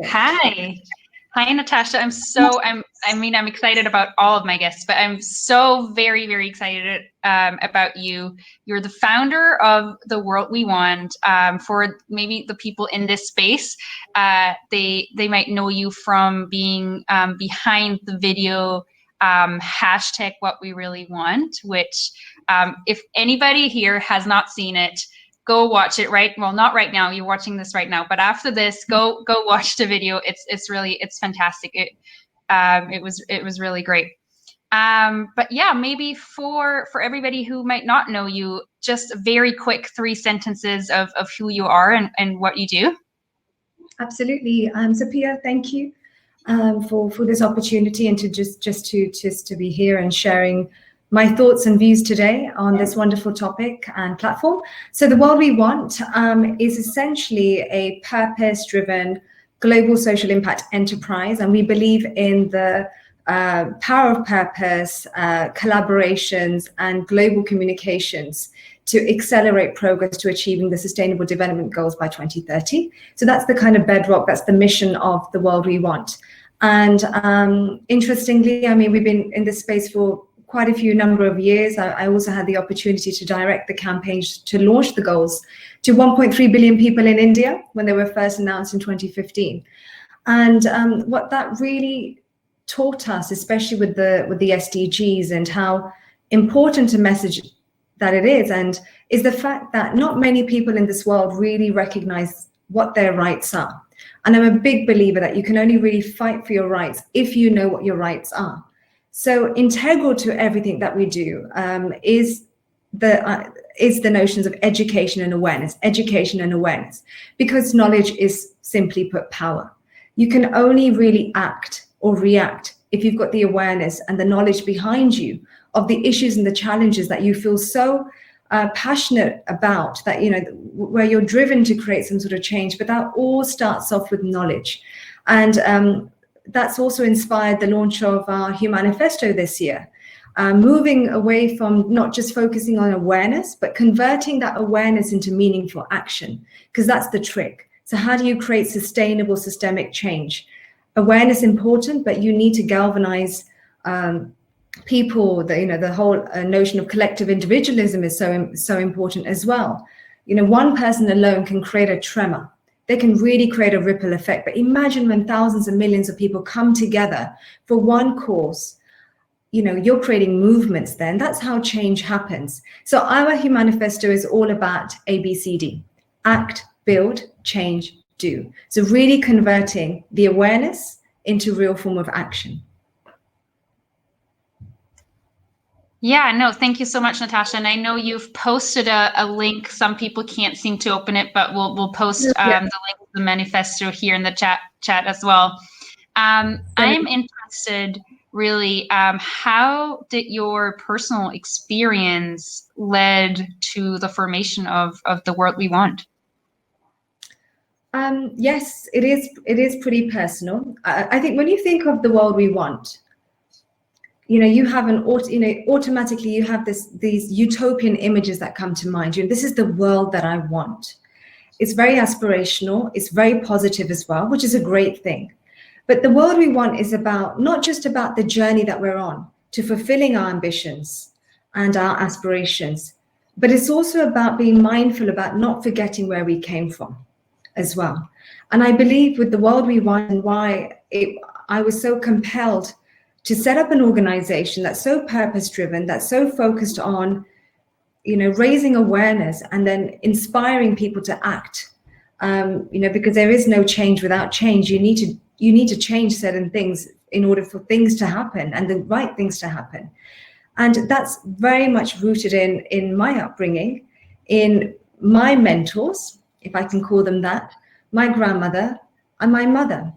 Hi. Hi, Natasha. I'm excited about all of my guests, but I'm so very, very excited about you. You're the founder of The World We Want. For maybe the people in this space, they might know you from being behind the video hashtag What We Really Want, which if anybody here has not seen it, go watch it. Well, not right now, you're watching this right now, but after this, go watch the video. It's fantastic. It was really great. But yeah, maybe for everybody who might not know you, just a very quick 3 sentences of who you are and what you do. Absolutely. So Pia, thank you for this opportunity and to just to be here and sharing my thoughts and views today on this wonderful topic and platform. So The World We Want is essentially a purpose-driven global social impact enterprise, and we believe in the power of purpose, collaborations, and global communications to accelerate progress to achieving the Sustainable Development Goals by 2030. So that's the kind of bedrock, that's the mission of The World We Want. And interestingly, I mean, we've been in this space for quite a few number of years. I also had the opportunity to direct the campaigns to launch the goals to 1.3 billion people in India when they were first announced in 2015. And what that really taught us, especially with the SDGs and how important a message that it is the fact that not many people in this world really recognize what their rights are. And I'm a big believer that you can only really fight for your rights if you know what your rights are. So integral to everything that we do is the notions of education and awareness, because knowledge is simply put power. You can only really act or react if you've got the awareness and the knowledge behind you of the issues and the challenges that you feel so passionate about, that, you know, where you're driven to create some sort of change. But that all starts off with knowledge. And that's also inspired the launch of our Humanifesto this year, moving away from not just focusing on awareness, but converting that awareness into meaningful action, because that's the trick. So how do you create sustainable systemic change? Awareness important, but you need to galvanize people. The whole notion of collective individualism is so important as well. You know, one person alone can create a tremor. They can really create a ripple effect. But imagine when thousands and millions of people come together for one cause. You know, you're creating movements then. That's how change happens. So our Humanifesto is all about ABCD: act, build, change, do. So really converting the awareness into real form of action. Yeah, no, thank you so much, Natasha. And I know you've posted a link. Some people can't seem to open it, but we'll post the link to the manifesto here in the chat as well. I am interested, really, how did your personal experience led to the formation of The World We Want? Yes, it is pretty personal. I think when you think of The World We Want, you know, you have automatically you have these utopian images that come to mind. You know, this is the world that I want. It's very aspirational. It's very positive as well, which is a great thing. But The World We Want is about not just about the journey that we're on to fulfilling our ambitions and our aspirations, but it's also about being mindful about not forgetting where we came from as well. And I believe with The World We Want, and why I was so compelled to set up an organization that's so purpose-driven, that's so focused on, you know, raising awareness and then inspiring people to act. You know, because there is no change without change. You need to change certain things in order for things to happen and the right things to happen. And that's very much rooted in my upbringing, in my mentors, if I can call them that, my grandmother and my mother.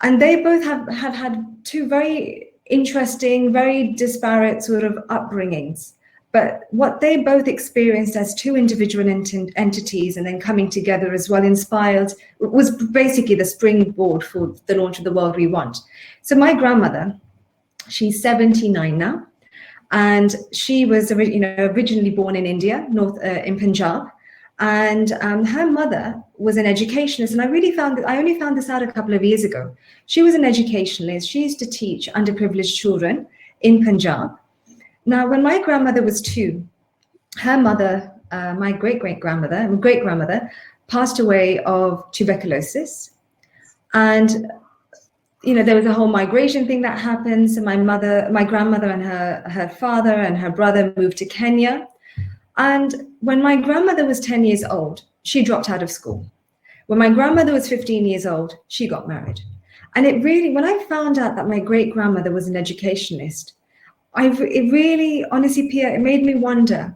And they both have had two very interesting, very disparate sort of upbringings. But what they both experienced as two individual entities and then coming together as well was basically the springboard for the launch of The World We Want. So my grandmother, she's 79 now, and she was originally born in India, in Punjab. And her mother was an educationist, and I only found this out a couple of years ago. She was an educationalist. She used to teach underprivileged children in Punjab. Now, when my grandmother was 2, her mother, my great grandmother, passed away of tuberculosis, and there was a whole migration thing that happened. So my grandmother, and her father and her brother moved to Kenya. And when my grandmother was 10 years old, she dropped out of school. When my grandmother was 15 years old, she got married. And when I found out that my great grandmother was an educationist, it really, honestly, Pia, it made me wonder,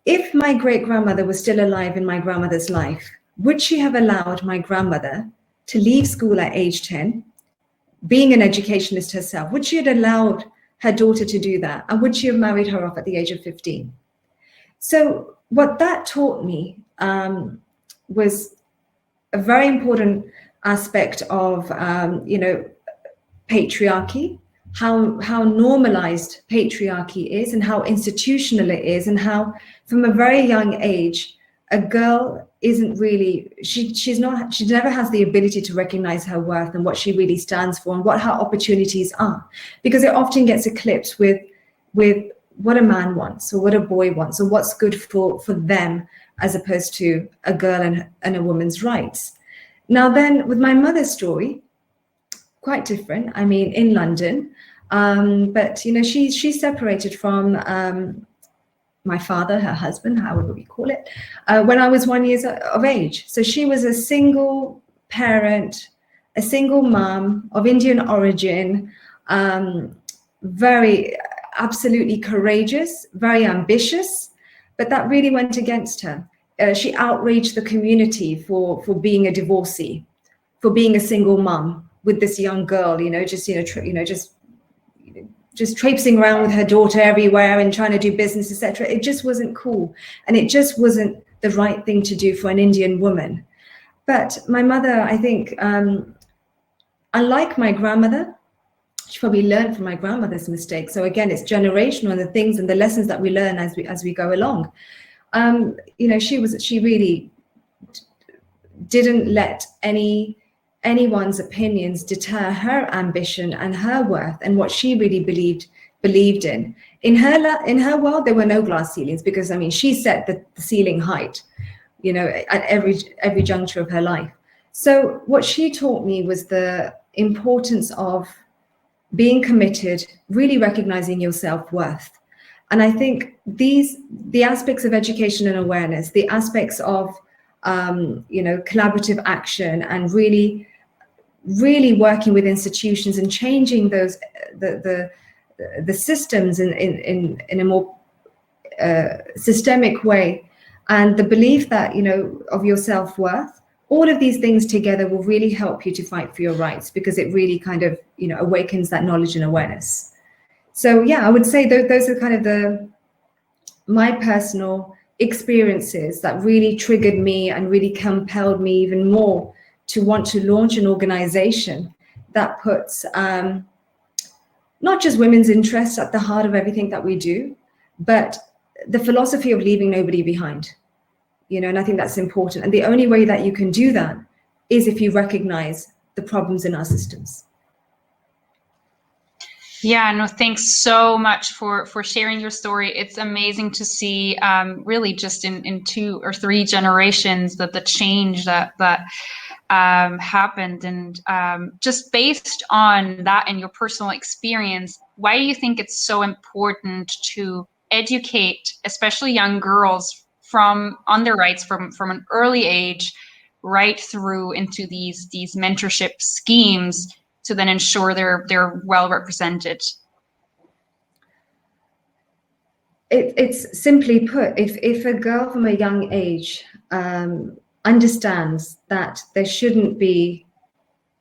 if my great grandmother was still alive in my grandmother's life, would she have allowed my grandmother to leave school at age 10, being an educationist herself? Would she have allowed her daughter to do that? And would she have married her off at the age of 15? So what that taught me was a very important aspect of, patriarchy, how normalized patriarchy is, and how institutional it is, and how from a very young age, a girl isn't really, she never has the ability to recognize her worth and what she really stands for and what her opportunities are, because it often gets eclipsed with what a man wants, or what a boy wants, or what's good for them, as opposed to a girl and a woman's rights. Now then, with my mother's story, quite different. I mean, in London, but she separated from my father, her husband, however we call it, when I was 1 year of age. So she was a single parent, a single mom of Indian origin, very absolutely courageous, very ambitious, but that really went against her. She outraged the community for being a divorcee, for being a single mom with this young girl, just traipsing around with her daughter everywhere and trying to do business, etc. It just wasn't cool, and it just wasn't the right thing to do for an Indian woman. But my mother, I think, unlike my grandmother, she probably learned from my grandmother's mistakes. So again, it's generational, and the things and the lessons that we learn as we go along. She really didn't let anyone's opinions deter her ambition and her worth and what she really believed in. In her world, there were no glass ceilings, because she set the ceiling height, at every juncture of her life. So what she taught me was the importance of being committed, really recognizing your self-worth. And I think the aspects of education and awareness, the aspects of collaborative action, and really working with institutions and changing those the systems in a more systemic way, and the belief that of your self-worth, all of these things together will really help you to fight for your rights, because it really kind of awakens that knowledge and awareness. So yeah, I would say those are kind of my personal experiences that really triggered me and really compelled me even more to want to launch an organization that puts not just women's interests at the heart of everything that we do, but the philosophy of leaving nobody behind. And I think that's important. And the only way that you can do that is if you recognize the problems in our systems. Yeah, no, thanks so much for sharing your story. It's amazing to see really just in 2 or 3 generations that the change that happened. And just based on that and your personal experience, why do you think it's so important to educate, especially young girls, on their rights from an early age, right through into these mentorship schemes, to then ensure they're well represented? It's simply put, if a girl from a young age understands that there shouldn't be,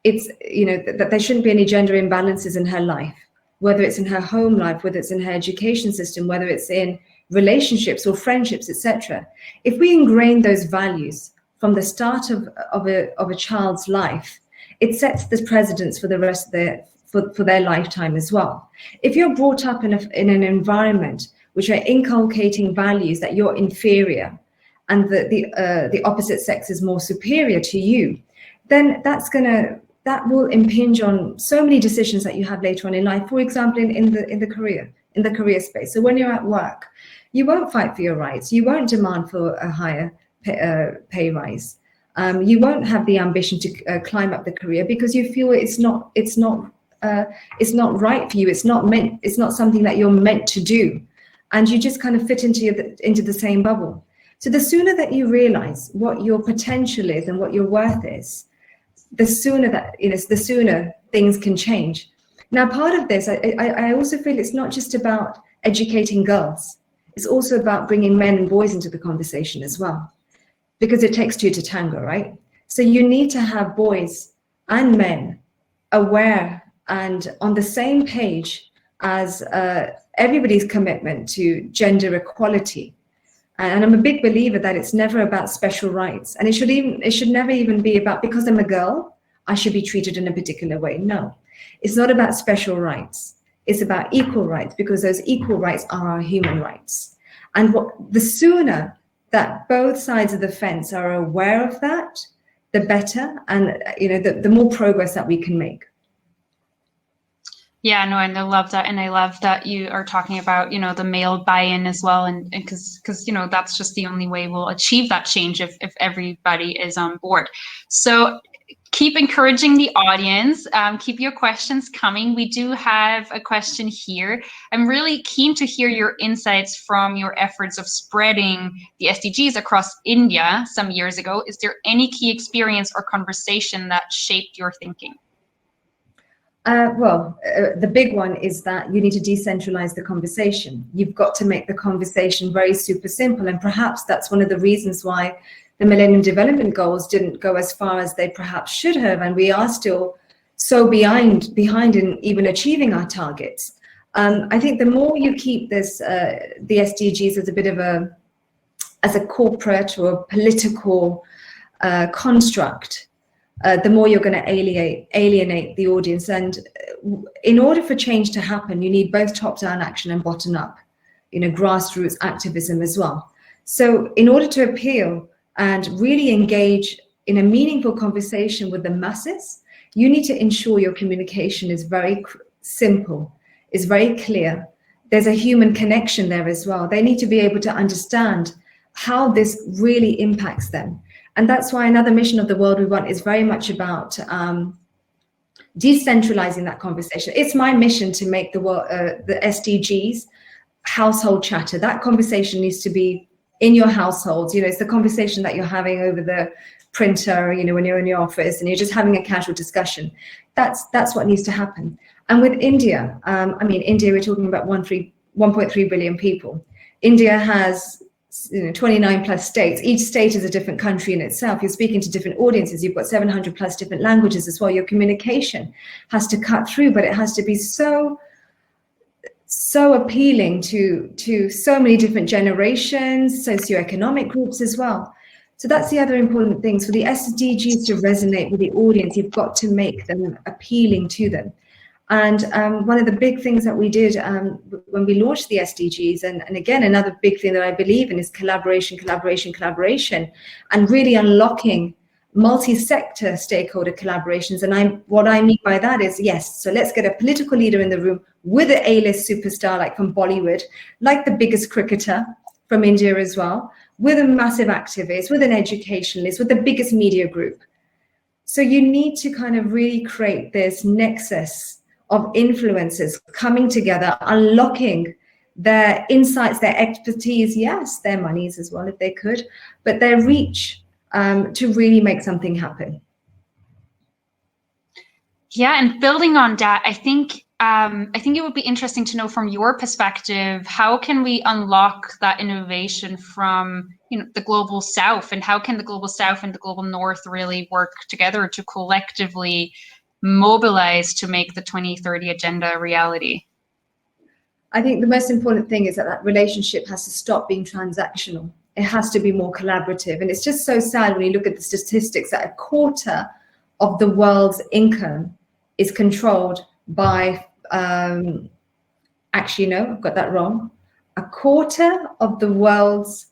that there shouldn't be any gender imbalances in her life, whether it's in her home life, whether it's in her education system, whether it's in relationships or friendships, etc. If we ingrain those values from the start of a child's life, it sets the precedence for the rest of their lifetime as well. If you're brought up in an environment which are inculcating values that you're inferior, and the opposite sex is more superior to you, then that will impinge on so many decisions that you have later on in life. For example, in the career space. So when you're at work, you won't fight for your rights. You won't demand for a higher pay rise. You won't have the ambition to climb up the career because you feel it's not right for you. It's not something that you're meant to do, and you just kind of fit into the same bubble. So the sooner that you realize what your potential is and what your worth is, the sooner the sooner things can change. Now, part of this, I also feel it's not just about educating girls. It's also about bringing men and boys into the conversation as well, because it takes two to tango, right? So you need to have boys and men aware and on the same page as everybody's commitment to gender equality. And I'm a big believer that it's never about special rights. And it should never even be about, because I'm a girl, I should be treated in a particular way. No, it's not about special rights. It's about equal rights, because those equal rights are our human rights. And the sooner that both sides of the fence are aware of that, the better, and the more progress that we can make. Yeah, no, and I love that. And I love that you are talking about, the male buy-in as well. And because, that's just the only way we'll achieve that change if everybody is on board. So keep encouraging the audience. Keep your questions coming. We do have a question here. I'm really keen to hear your insights from your efforts of spreading the SDGs across India some years ago. Is there any key experience or conversation that shaped your thinking? The big one is that you need to decentralize the conversation. You've got to make the conversation very super simple. And perhaps that's one of the reasons why the Millennium Development Goals didn't go as far as they perhaps should have. And we are still so behind in even achieving our targets. I think the more you keep this, the SDGs as a bit of as a corporate or a political construct, the more you're going to alienate the audience. And in order for change to happen, you need both top-down action and bottom-up, grassroots activism as well. So in order to appeal and really engage in a meaningful conversation with the masses, you need to ensure your communication is very simple, is very clear. There's a human connection there as well. They need to be able to understand how this really impacts them. And that's why another mission of the World We Want is very much about decentralizing that conversation. It's my mission to make the SDGs household chatter. That conversation needs to be in your households. It's the conversation that you're having over the printer, when you're in your office and you're just having a casual discussion. That's what needs to happen. And with India, India, we're talking about 1.3 billion people. India has 29 plus states. Each state is a different country in itself. You're speaking to different audiences. You've got 700 plus different languages as well. Your communication has to cut through, but it has to be so appealing to so many different generations, socioeconomic groups as well. So that's the other important thing. For the SDGs to resonate with the audience, you've got to make them appealing to them. And one of the big things that we did when we launched the SDGs, and again, another big thing that I believe in is collaboration, and really unlocking multi-sector stakeholder collaborations. And what I mean by that is, yes, so let's get a political leader in the room with an A-list superstar, like from Bollywood, like the biggest cricketer from India as well, with a massive activist, with an educationalist, with the biggest media group. So you need to kind of really create this nexus of influencers coming together, unlocking their insights, their expertise, yes, their monies as well if they could, but their reach to really make something happen. Yeah, and building on that, I think it would be interesting to know from your perspective, how can we unlock that innovation from the global south, and how can the global south and the global north really work together to collectively mobilize to make the 2030 agenda a reality? I think the most important thing is that relationship has to stop being transactional. It has to be more collaborative. And it's just so sad when you look at the statistics that a quarter of the world's income is controlled by, actually, no, I've got that wrong. A quarter of the world's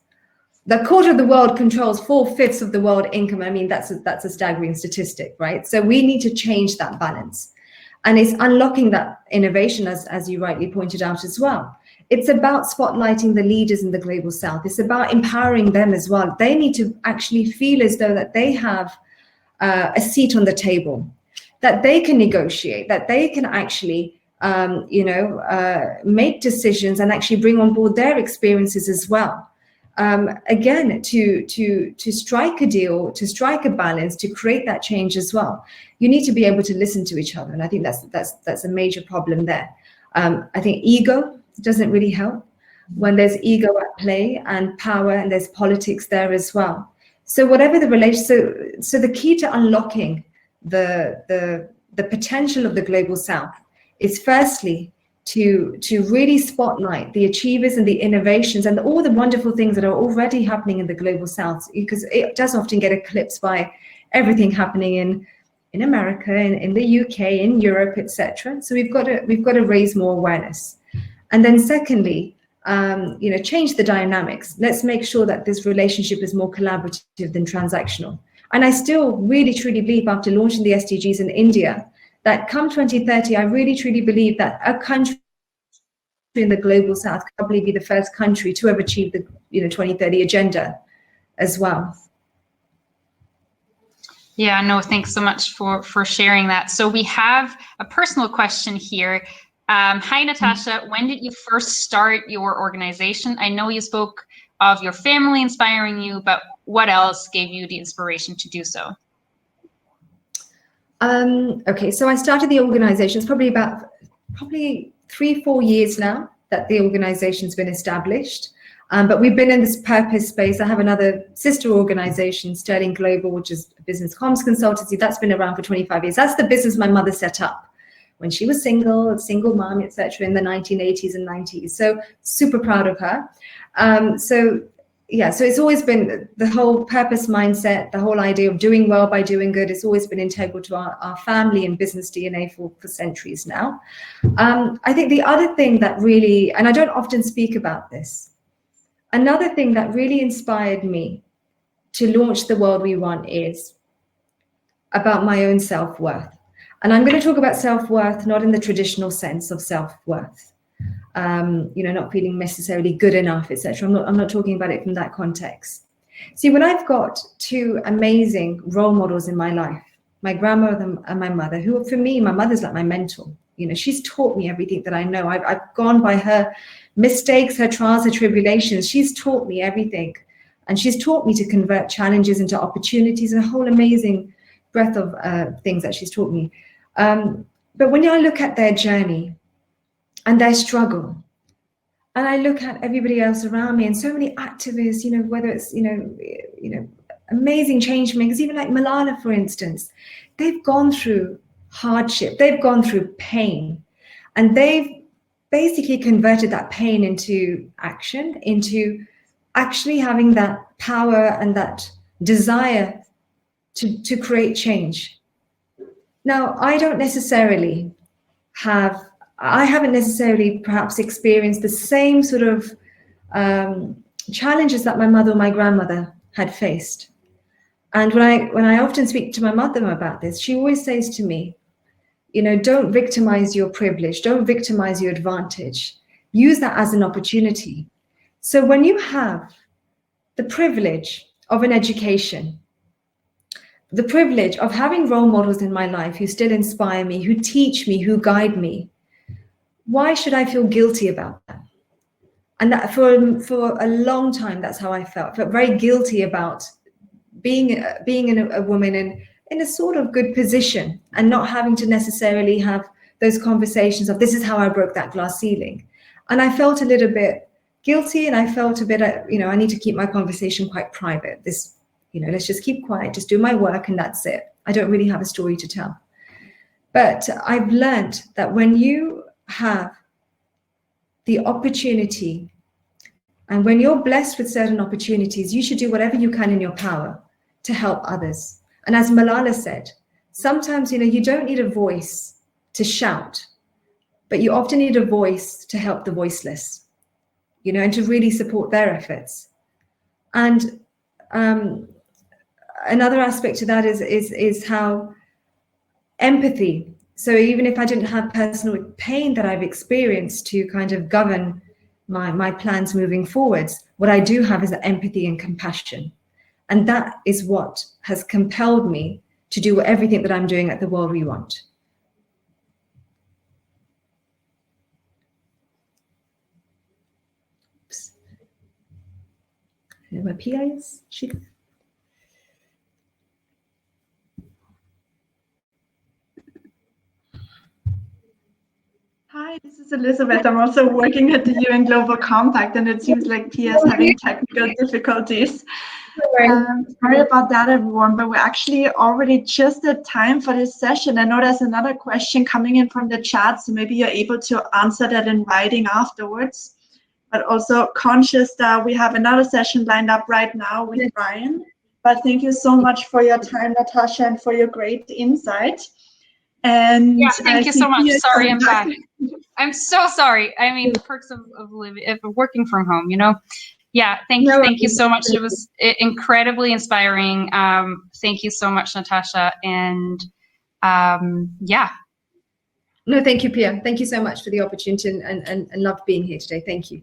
the quarter of the world controls 4/5 of the world income. I mean, that's a staggering statistic, right? So we need to change that balance. And it's unlocking that innovation, as you rightly pointed out as well. It's about spotlighting the leaders in the global south. It's about empowering them as well. They need to actually feel as though that they have a seat on the table, that they can negotiate, that they can actually make decisions and actually bring on board their experiences as well. Again, to strike a deal, to strike a balance, to create that change as well, you need to be able to listen to each other. And I think that's a major problem there. I think ego doesn't really help when there's ego at play and power, and there's politics there as well. So whatever the relation, so the key to unlocking the potential of the global south is firstly to really spotlight the achievers and the innovations and all the wonderful things that are already happening in the global south, because it does often get eclipsed by everything happening in America, in the UK, in Europe, etc. So we've got to raise more awareness. And then secondly, change the dynamics. Let's make sure that this relationship is more collaborative than transactional. And I still really truly believe, after launching the SDGs in India, that come 2030, I really truly believe that a country in the global south could probably be the first country to have achieved the 2030 agenda as well. Yeah, no, thanks so much for sharing that. So we have a personal question here. Hi, Natasha. When did you first start your organization? I know you spoke of your family inspiring you, but what else gave you the inspiration to do so? Okay, so I started the organization. It's probably 3-4 years now that the organization's been established. But we've been in this purpose space. I have another sister organization, Sterling Global, which is a business comms consultancy. That's been around for 25 years. That's the business my mother set up when she was a single mom, etc., in the 1980s and 90s. So super proud of her. So it's always been the whole purpose mindset, the whole idea of doing well by doing good. It's always been integral to our family and business DNA for centuries now. I think the other thing that really, and I don't often speak about this, another thing that really inspired me to launch The World We Want is about my own self-worth. And I'm going to talk about self-worth not in the traditional sense of self-worth, not feeling necessarily good enough, etc. I'm not talking about it from that context. See, when I've got two amazing role models in my life, my grandmother and my mother, who for me, my mother's like my mentor. She's taught me everything that I know. I've gone by her mistakes, her trials, her tribulations. She's taught me everything. And she's taught me to convert challenges into opportunities, and a whole amazing breadth of things that she's taught me. But when I look at their journey and their struggle, and I look at everybody else around me and so many activists, whether it's, amazing change makers, even like Malala, for instance, they've gone through hardship, they've gone through pain, and they've basically converted that pain into action, into actually having that power and that desire to create change. Now, I haven't necessarily perhaps experienced the same sort of challenges that my mother or my grandmother had faced. And when I often speak to my mother about this, she always says to me, don't victimize your privilege, don't victimize your advantage. Use that as an opportunity. So when you have the privilege of an education, the privilege of having role models in my life who still inspire me, who teach me, who guide me, why should I feel guilty about that? And that for a long time, that's how I felt very guilty about being a woman in a sort of good position and not having to necessarily have those conversations of this is how I broke that glass ceiling. And I felt a little bit guilty, and I felt a bit, I need to keep my conversation quite private. Let's just keep quiet, just do my work, and that's it. I don't really have a story to tell. But I've learned that when you have the opportunity, and when you're blessed with certain opportunities, you should do whatever you can in your power to help others. And as Malala said, sometimes, you don't need a voice to shout, but you often need a voice to help the voiceless, and to really support their efforts. And another aspect to that is how empathy. So even if I didn't have personal pain that I've experienced to kind of govern my plans moving forwards, what I do have is empathy and compassion. And that is what has compelled me to do everything that I'm doing at The World We Want. Oops. My PA is she? Hi, this is Elizabeth. I'm also working at the UN Global Compact, and it seems like Pia is having technical difficulties. Sorry about that, everyone, but we're actually already just at time for this session. I know there's another question coming in from the chat, so maybe you're able to answer that in writing afterwards. But also conscious that we have another session lined up right now with Brian. But thank you so much for your time, Natasha, and for your great insight. And yeah, thank you so much. Sorry, I'm back. I'm so sorry. I mean, the perks of working from home, you know. Yeah, thank you so much. It was incredibly inspiring. Thank you so much, Natasha. And yeah. No, thank you, Pia. Thank you so much for the opportunity and love being here today. Thank you.